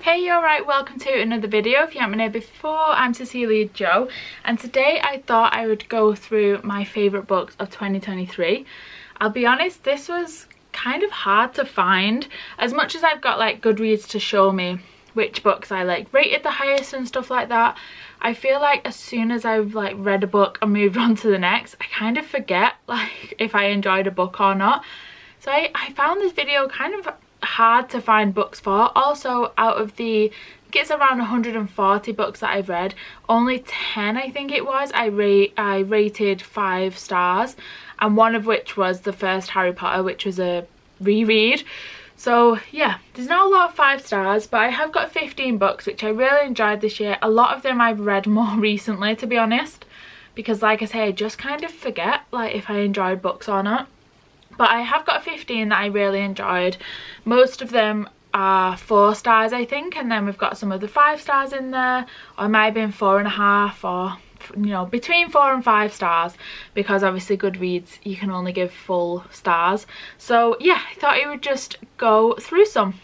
Hey, you alright? Welcome to another video. If you haven't been here before, I'm Cecilia Joe, and today I thought I would go through my favourite books of 2023. I'll be honest, this was kind of hard to find. As much as I've got like Goodreads to show me which books I like rated the highest and stuff like that, I feel like as soon as I've like read a book and moved on to the next, I kind of forget like if I enjoyed a book or not. So I found this video kind of hard to find books for. Also, out of the, I think it's around 140 books that I've read, only 10 I think it was I rated 5 stars, and one of which was the first Harry Potter, which was a reread. So yeah, there's not a lot of 5 stars, but I have got 15 books which I really enjoyed this year. A lot of them I've read more recently, to be honest, because like I say, I just kind of forget like if I enjoyed books or not. But I have got 15 that I really enjoyed. Most of them are 4 stars, I think, and then we've got some of the 5 stars in there, or it might have been 4.5, or you know, between 4 and 5 stars, because obviously Goodreads you can only give full stars. So yeah, I thought I would just go through some.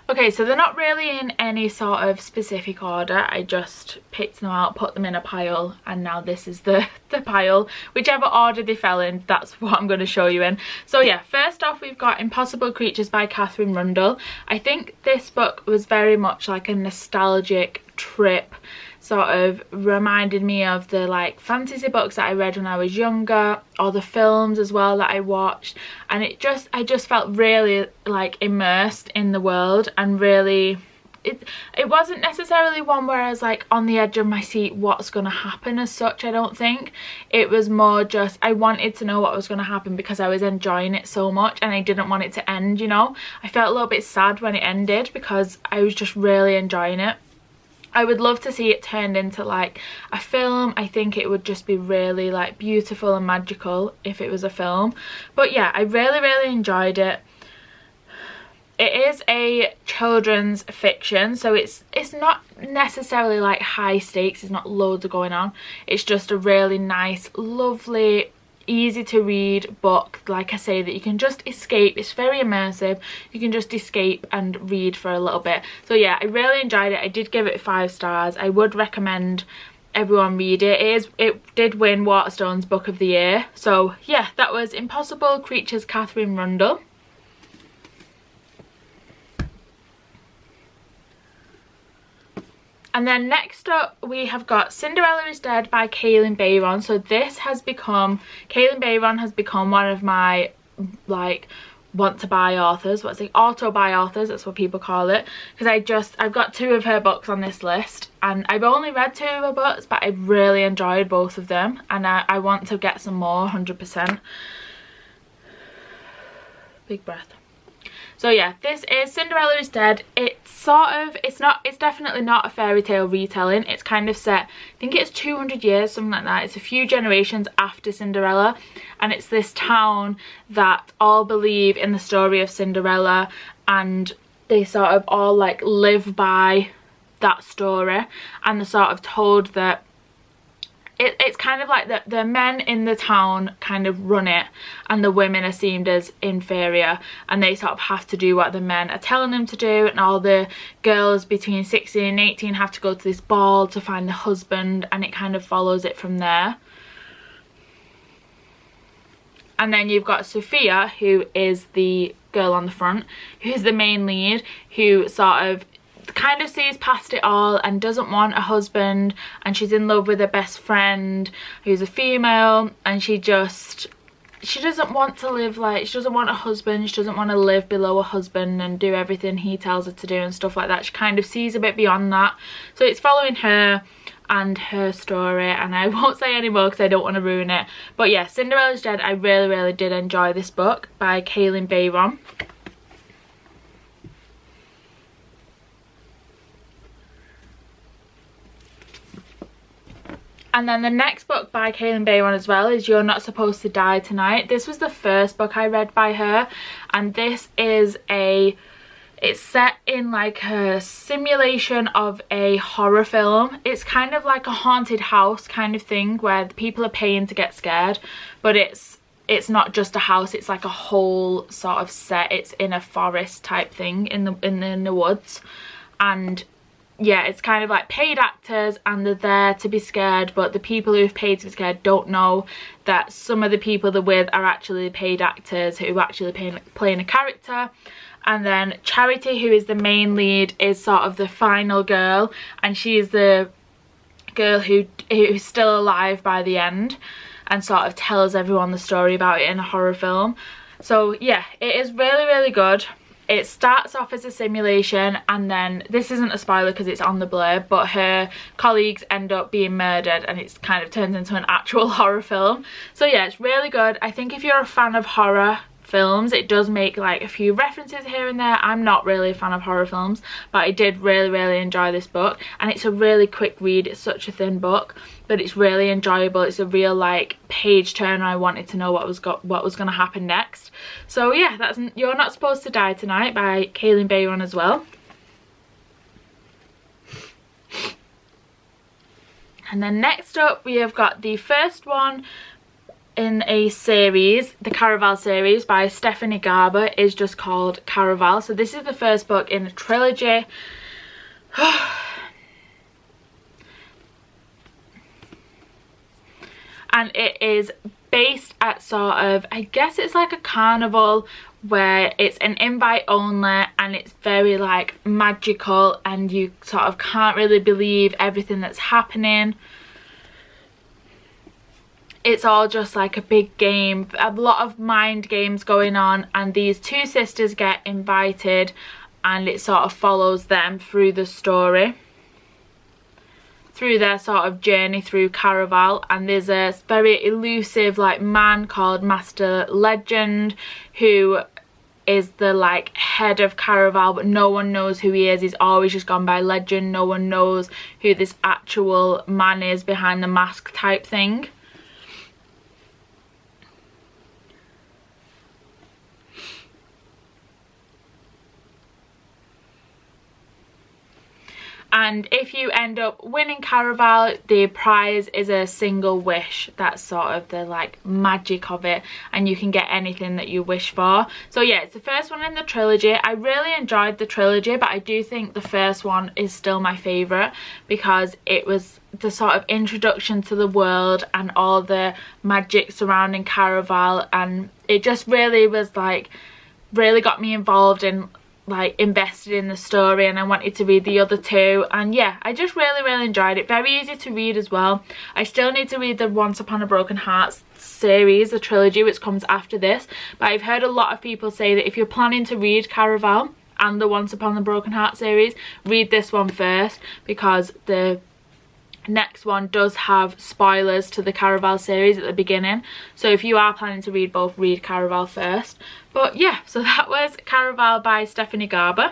Okay, so they're not really in any sort of specific order. I just picked them out, put them in a pile, and now this is the pile. Whichever order they fell in, that's what I'm going to show you in. So yeah, first off we've got Impossible Creatures by Katherine Rundell. I think this book was very much like a nostalgic trip, sort of reminded me of the like fantasy books that I read when I was younger, or the films as well that I watched, and I just felt really like immersed in the world, and really it wasn't necessarily one where I was like on the edge of my seat what's gonna happen as such. I don't think it was more just I wanted to know what was gonna happen because I was enjoying it so much and I didn't want it to end, you know. I felt a little bit sad when it ended because I was just really enjoying it. I would love to see it turned into like a film. I think it would just be really like beautiful and magical if it was a film. But yeah, I really enjoyed it. It is a children's fiction, so it's not necessarily like high stakes. It's not loads of going on. It's just a really nice, lovely, easy to read book, like I say, that you can just escape. It's very immersive. You can just escape and read for a little bit. So yeah, I really enjoyed it. I did give it 5 stars. I would recommend everyone read it. It did win Waterstone's Book of the Year. So yeah, that was Impossible Creatures, Katherine Rundell. And then next up we have got Cinderella is Dead by Kailyn Bayron. So this has become, Kailyn Bayron has become one of my like want to buy authors. What's it? Auto buy authors, that's what people call it. Because I've got 2 of her books on this list, and I've only read 2 of her books, but I've really enjoyed both of them, and I want to get some more, 100%. Big breath. So yeah, this is Cinderella is Dead. It's definitely not a fairy tale retelling. It's kind of set, I think it's 200 years, something like that. It's a few generations after Cinderella, and it's this town that all believe in the story of Cinderella, and they sort of all like live by that story, and they're sort of told that it's kind of like the men in the town kind of run it, and the women are seen as inferior, and they sort of have to do what the men are telling them to do, and all the girls between 16 and 18 have to go to this ball to find the husband, and it kind of follows it from there. And then you've got Sophia, who is the girl on the front, who's the main lead, who sort of kind of sees past it all and doesn't want a husband, and she's in love with her best friend who's a female, and she doesn't want to live like, she doesn't want a husband, she doesn't want to live below a husband and do everything he tells her to do and stuff like that. She kind of sees a bit beyond that. So it's following her and her story, and I won't say any more because I don't want to ruin it. But yeah, Cinderella's Dead, I really did enjoy this book by Kailyn Bayron. And then the next book by Kailyn Bayron as well is You're Not Supposed to Die Tonight. This was the first book I read by her, and this is it's set in like a simulation of a horror film. It's kind of like a haunted house kind of thing where the people are paying to get scared, but it's it's not just a house, it's like a whole sort of set. It's in a forest type thing in the woods, and yeah, it's kind of like paid actors and they're there to be scared, but the people who've paid to be scared don't know that some of the people they're with are actually paid actors who are actually playing a character. And then Charity, who is the main lead, is sort of the final girl, and she is the girl who's still alive by the end and sort of tells everyone the story about it in a horror film. So yeah, it is really, really good. It starts off as a simulation, and then, this isn't a spoiler because it's on the blurb, but her colleagues end up being murdered and it's kind of turns into an actual horror film. So yeah, it's really good. I think if you're a fan of horror films, it does make like a few references here and there. I'm not really a fan of horror films, but I did really, really enjoy this book, and it's a really quick read. It's such a thin book, but it's really enjoyable. It's a real like page turner. I wanted to know what was going to happen next. So yeah, that's You're Not Supposed to Die Tonight by Kaylin Bayron as well. And then next up we have got the first one in a series, the Caraval series by Stephanie Garber, is just called Caraval. So this is the first book in a trilogy. And it is based at sort of, I guess it's like a carnival where it's an invite only, and it's very like magical, and you sort of can't really believe everything that's happening. It's all just like a big game, a lot of mind games going on, and these two sisters get invited and it sort of follows them through the story, through their sort of journey through Caraval. And there's a very elusive like man called Master Legend who is the like head of Caraval, but no one knows who he is. He's always just gone by Legend. No one knows who this actual man is behind the mask type thing. And if you end up winning Caraval, the prize is a single wish. That's sort of the like magic of it, and you can get anything that you wish for. So yeah, it's the first one in the trilogy. I really enjoyed the trilogy, but I do think the first one is still my favourite because it was the sort of introduction to the world and all the magic surrounding Caraval, and it just really was like, really got me involved in, like, invested in the story, and I wanted to read the other two. And yeah, I just really enjoyed it. Very easy to read as well. I still need to read the Once Upon a Broken Heart series, the trilogy, which comes after this, but I've heard a lot of people say that if you're planning to read Caraval and the Once Upon a Broken Heart series, read this one first, because the next one does have spoilers to the Caraval series at the beginning. So if you are planning to read both, read Caraval first. But yeah, so that was Caraval by Stephanie Garber.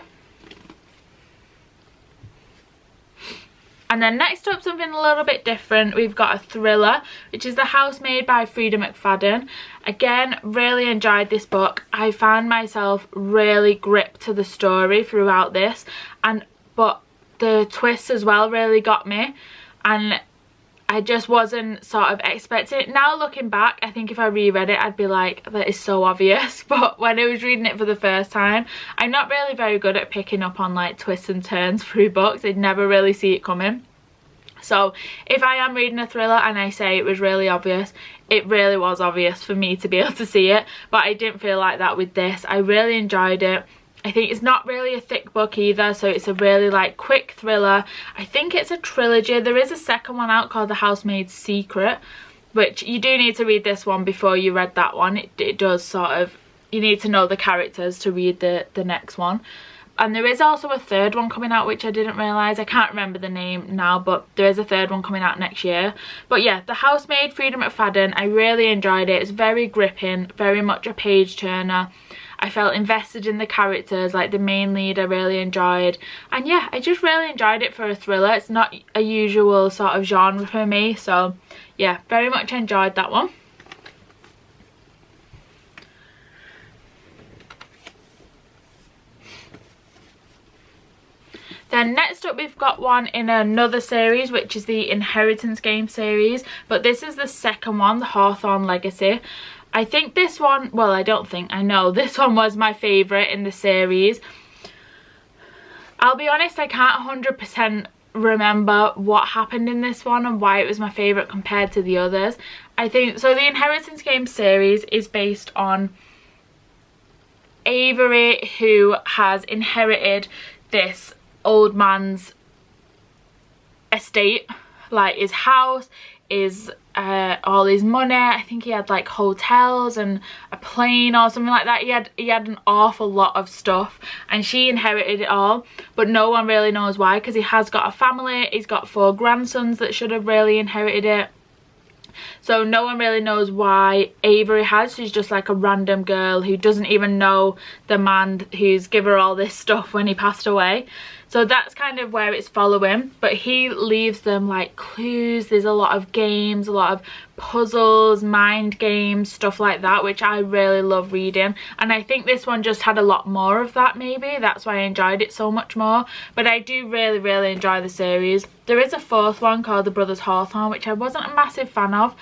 And then next up, something a little bit different, we've got a thriller, which is The Housemaid by Frida McFadden. Again, really enjoyed this book. I found myself really gripped to the story throughout this, but the twists as well really got me. And I just wasn't sort of expecting it. Now looking back, I think if I reread it, I'd be like, that is so obvious. But when I was reading it for the first time, I'm not really very good at picking up on like twists and turns through books. I'd never really see it coming. So if I am reading a thriller and I say it was really obvious, it really was obvious for me to be able to see it. But I didn't feel like that with this. I really enjoyed it. I think it's not really a thick book either, so it's a really like quick thriller. I think it's a trilogy. There is a second one out called The Housemaid's Secret, which you do need to read this one before you read that one. It does sort of, you need to know the characters to read the next one. And there is also a third one coming out, which I didn't realise. I can't remember the name now, but there is a third one coming out next year. But yeah, The Housemaid, Frida McFadden, I really enjoyed it. It's very gripping, very much a page turner. I felt invested in the characters, like the main lead I really enjoyed. And yeah, I just really enjoyed it for a thriller. It's not a usual sort of genre for me, so yeah, very much enjoyed that one. Then next up, we've got one in another series, which is the Inheritance Game series, but this is the second one, the Hawthorne Legacy. I think this one, well, I don't think, I know this one was my favourite in the series. I'll be honest, I can't 100% remember what happened in this one and why it was my favourite compared to the others. I think, so the Inheritance Game series is based on Avery, who has inherited this old man's estate, like his house, is all his money. I think he had like hotels and a plane or something like that. He had an awful lot of stuff, and she inherited it all, but no one really knows why, because he has got a family. He's got 4 grandsons that should have really inherited it. So no one really knows why Avery has. She's just like a random girl who doesn't even know the man who's given her all this stuff when he passed away. So that's kind of where it's following, but he leaves them like clues. There's a lot of games, a lot of puzzles, mind games, stuff like that, which I really love reading. And I think this one just had a lot more of that, maybe. That's why I enjoyed it so much more. But I do really, really enjoy the series. There is a 4th one called The Brothers Hawthorne, which I wasn't a massive fan of.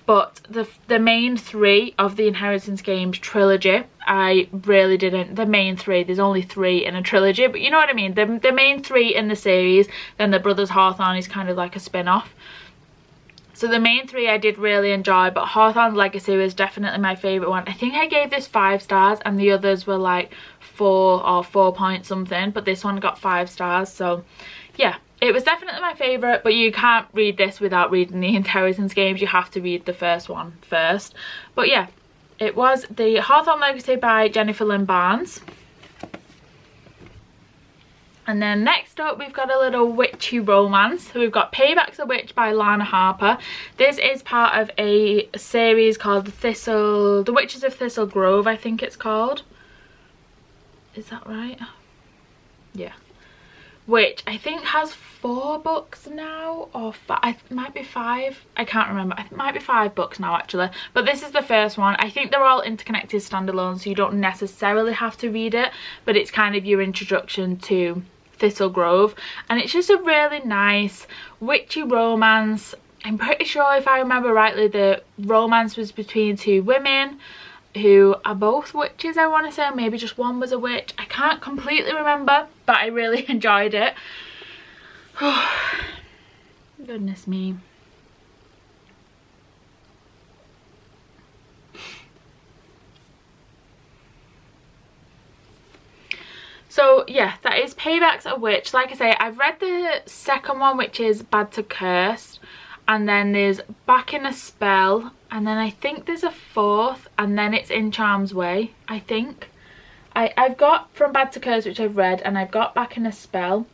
But the main 3 of the Inheritance Games trilogy, I really didn't. The main 3, there's only 3 in a trilogy, but you know what I mean. The main 3 in the series, then The Brothers Hawthorne is kind of like a spin-off. So the main 3 I did really enjoy, but Hawthorne's Legacy was definitely my favourite one. I think I gave this 5 stars and the others were like 4 or 4 point something, but this one got 5 stars. So yeah, it was definitely my favourite, but you can't read this without reading the Inheritance Games. You have to read the first one first. But yeah, it was the Hawthorne Legacy by Jennifer Lynn Barnes. And then next up we've got a little witchy romance. So we've got Payback's a Witch by Lana Harper. This is part of a series called The Witches of Thistle Grove, I think it's called. Is that right? Yeah. Which I think has 4 books now, or it might be 5. I can't remember. It might be 5 books now actually. But this is the first one. I think they're all interconnected standalone, so you don't necessarily have to read it, but it's kind of your introduction to Thistle Grove, and it's just a really nice witchy romance. I'm pretty sure, if I remember rightly, the romance was between 2 women who are both witches, I want to say, or maybe just one was a witch. I can't completely remember, but I really enjoyed it. Oh, goodness me. So yeah, that is Payback's a Witch. Like I say, I've read the second one, which is Bad to Cursed, and then there's Back in a Spell, and then I think there's a 4th, and then it's In Charm's Way, I think. I've got From Bad to Cursed, which I've read, and I've got Back in a Spell,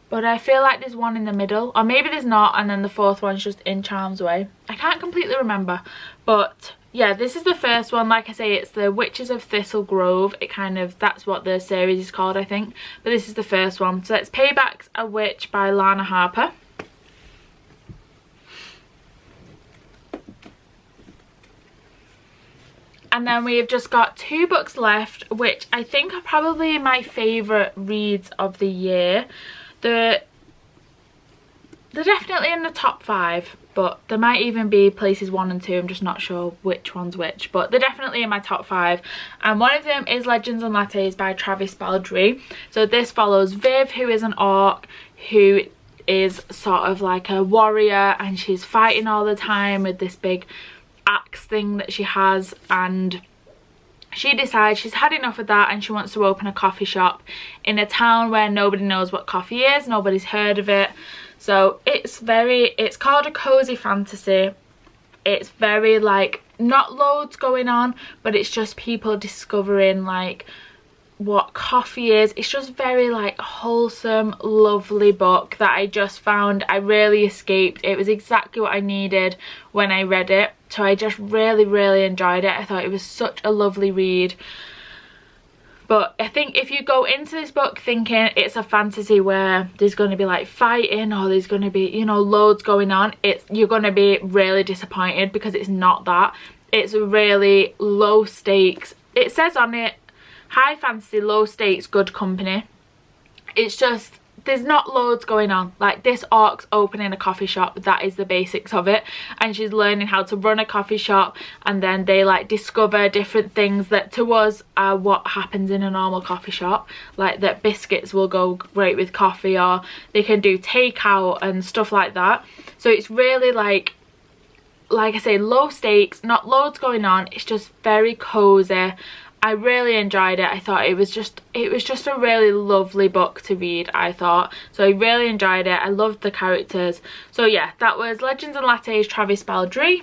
but I feel like there's one in the middle, or maybe there's not, and then the 4th one's just In Charm's Way. I can't completely remember, but yeah, this is the first one. Like I say, it's the Witches of Thistle Grove. It kind of, that's what the series is called, I think. But this is the first one. So it's Payback's a Witch by Lana Harper. And then we have just got 2 books left, which I think are probably my favourite reads of the year. They're definitely in the top 5. But there might even be places 1 and 2, I'm just not sure which one's which. But they're definitely in my top 5. And one of them is Legends and Lattes by Travis Baldry. So this follows Viv, who is an orc, who is sort of like a warrior. And she's fighting all the time with this big axe thing that she has. And she decides she's had enough of that and she wants to open a coffee shop in a town where nobody knows what coffee is. Nobody's heard of it. So it's called a cozy fantasy. It's very like, not loads going on, but it's just people discovering like what coffee is. It's just very like wholesome, lovely book that I just found I really escaped. It was exactly what I needed when I read it. So I just really, really enjoyed it. I thought it was such a lovely read. But I think if you go into this book thinking it's a fantasy where there's going to be like fighting or there's going to be, you know, loads going on, you're going to be really disappointed, because it's not that. It's really low stakes. It says on it, high fantasy, low stakes, good company. It's just there's not loads going on. Like, this orc's opening a coffee shop, that is the basics of it, and she's learning how to run a coffee shop, and then they like discover different things that to us are what happens in a normal coffee shop, like that biscuits will go great with coffee, or they can do takeout and stuff like that. So it's really like I say, low stakes, not loads going on, it's just very cozy. I really enjoyed it. I thought it was just a really lovely book to read, I thought. So I really enjoyed it. I loved the characters. So yeah, that was Legends and Lattes, Travis Baldry.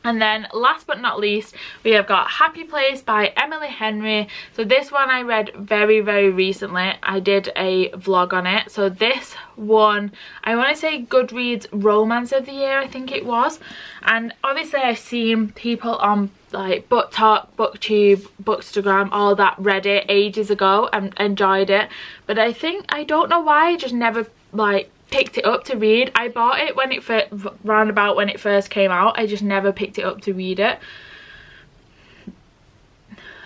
And then last but not least, we have got Happy Place by Emily Henry. So this one I read very, very recently. I did a vlog on it. So this one, I want to say Goodreads Romance of the Year, I think it was. And obviously I've seen people on like BookTok, BookTube, Bookstagram, all that, read it ages ago and enjoyed it. But I don't know why, I just never like picked it up to read. I bought it when it round about when it first came out. I just never picked it up to read it,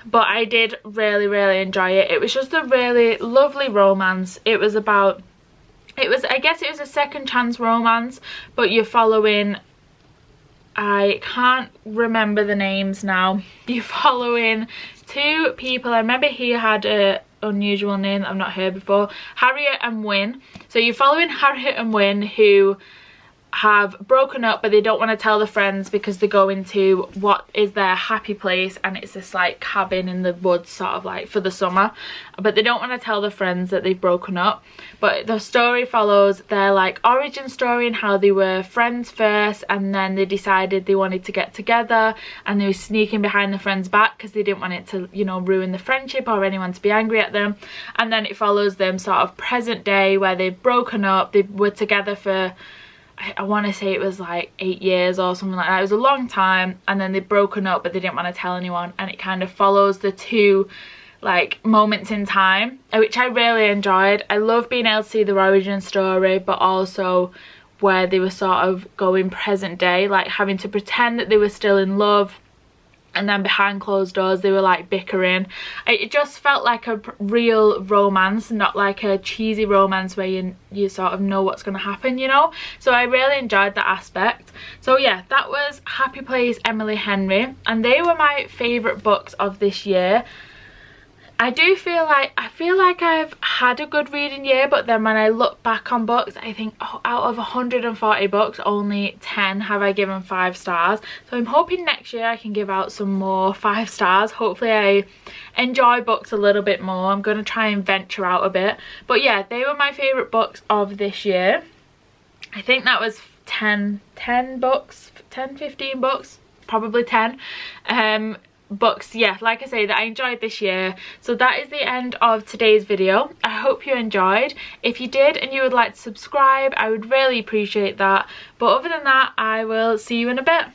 but I did really, really enjoy it. It was just a really lovely romance. It was about, I guess it was a second chance romance, but you're following, I can't remember the names now, you're following two people. I remember he had a unusual name that I've not heard before, Harriet and Wynne. So you're following Harriet and Wynne, who have broken up, but they don't want to tell the friends because they go into what is their happy place, and it's this like cabin in the woods sort of like for the summer, but they don't want to tell the friends that they've broken up. But the story follows their like origin story and how they were friends first, and then they decided they wanted to get together, and they were sneaking behind the friends' back because they didn't want it to, you know, ruin the friendship or anyone to be angry at them. And then it follows them sort of present day, where they've broken up. They were together for, I want to say it was like 8 years or something like that. It was a long time, and then they'd broken up but they didn't want to tell anyone, and it kind of follows the two like moments in time, which I really enjoyed. I love being able to see their origin story, but also where they were sort of going present day, like having to pretend that they were still in love, and then behind closed doors they were like bickering. It just felt like a real romance, not like a cheesy romance where you sort of know what's going to happen, you know. So I really enjoyed that aspect. So yeah, that was Happy Place, Emily Henry, and they were my favourite books of this year. I feel like I've had a good reading year, but then when I look back on books, I think, oh, out of 140 books, only 10 have I given 5 stars. So I'm hoping next year I can give out some more 5 stars. Hopefully I enjoy books a little bit more. I'm going to try and venture out a bit. But yeah, they were my favourite books of this year. I think that was 10 books, 10, 15 books, probably 10. Books, yeah, like I say, that I enjoyed this year. So that is the end of today's video. I hope you enjoyed. If you did and you would like to subscribe, I would really appreciate that. But other than that, I will see you in a bit.